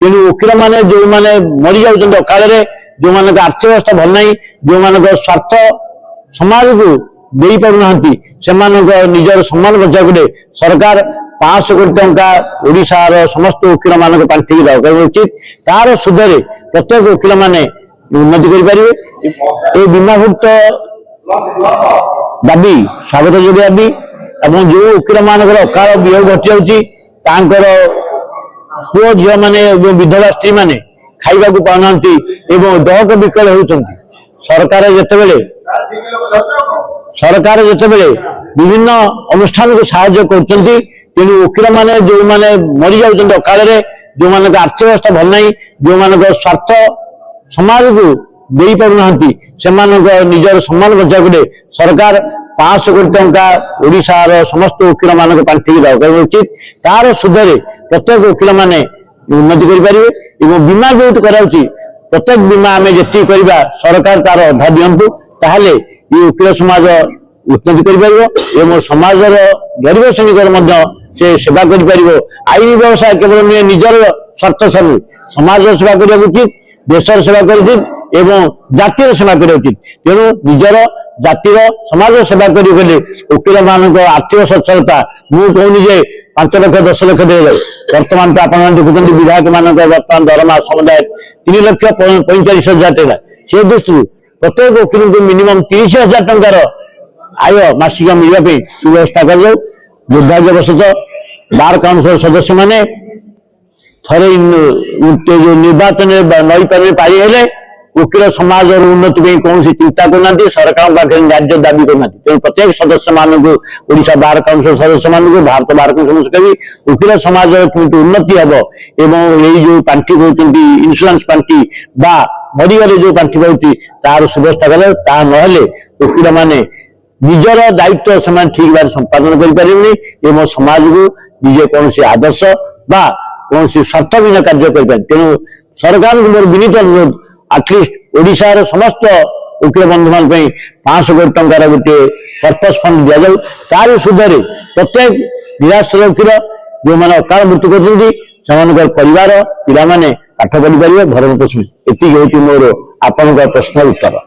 तेणु वकिल मैंने जो मैंने मरी जाऊँ अकाल जो मान आर्थिक अवस्था भल ना जो मान स्वार्थ समाज को दे पारना से निजर सम्मान बचाव सरकार 500 कोटी टंका ओडिशार समस्त वकिल मान पांठि की दरकार उचित तार सुधरे प्रत्येक वकिल माने उन्नति करें बीमाभुक्त दाबी स्वागत जोड़िया भी जो वकिल मान अकाल वियोग घटी जाऊँगी पुओ झील मैंने विधवा स्त्री मैंने खाइबा को पाना डहक विकल होती सरकार जितेबले विभिन्न अनुष्ठान को साहाय्य कर तेणु वकिल मैंने जो मैंने मरी जाऊँ अकाल जो मान आर्थिक अवस्था भल ना जो मान स्वार्थ समाज को दे पारना से निजर सम्मान बचाव सरकार 500 कोटी टंका ओडिशार समस्त वकिल मान पांठि की दरकार उचित तार सुधरे प्रत्येक वकिल माने उन्नति करें बीमा जो कराऊँगी प्रत्येक बीमा आम जी करवा सरकार तार अधा दिंतु ताहले ये वकिल समाज उन्नति कर समाज गरीब श्रेणी से सेवा कर आईन व्यवसाय केवल नुहे निजर स्वार्थ सब समाज सेवा करने उचित देशर सेवा कर उचित एवं जातिर सेवा करने उचित तेणु निजर जातिर समाज सेवा करें वकिल मान आर्थिक सच्छलता मुझे कहूनी जे 5 लाख 10 लाख दे बर्तमान तो आप देखुं विधायक मान बर्तमान दरमा समुदाय 3,45,000 टका से दृष्टि प्रत्येक वकिल को मिनिमम 30,000 टंकार आय मासिक मिलने सुव्यवस्था कर दुर्भाग्यवशतः बार काउंसिल सदस्य मैंने थे जो निर्वाचन नई पारी हेले वकिल समाज और उन्नति कौन चिंता करना सरकार पाखे राज्य दाबी करना तेणु प्रत्येक सदस्य मानक ओडिशा बार काउंसिल सदस्य मानक भारत बार काउंसिल कवि वकिल समाज उन्नति हम एवं यही जो पांठि कहते इन्शुरांस पांठि बा मरीगले जो पांठि पाती तार सुव्यवस्था कले ता नहेले वकिल माने निजर दायित्व से ठीक भाव संपादन करें समाज को निजे कौन आदर्श बा कौन स्वार्थ बिना कार्य कर तेणु सरकार मोर विनीत अनुरोध आटलिस्ट ओडिशार समस्त वकिल बंधु मान 500 कोटी टंकार गोटे पर्पस फंड दि जाऊ तार सुधरे प्रत्येक निराश्रय वकिल जो मैंने अकाल मृत्यु कर परिवार पिला पाठ पढ़ी पारे भरण पोषण एति मोर आपण प्रश्न उत्तर।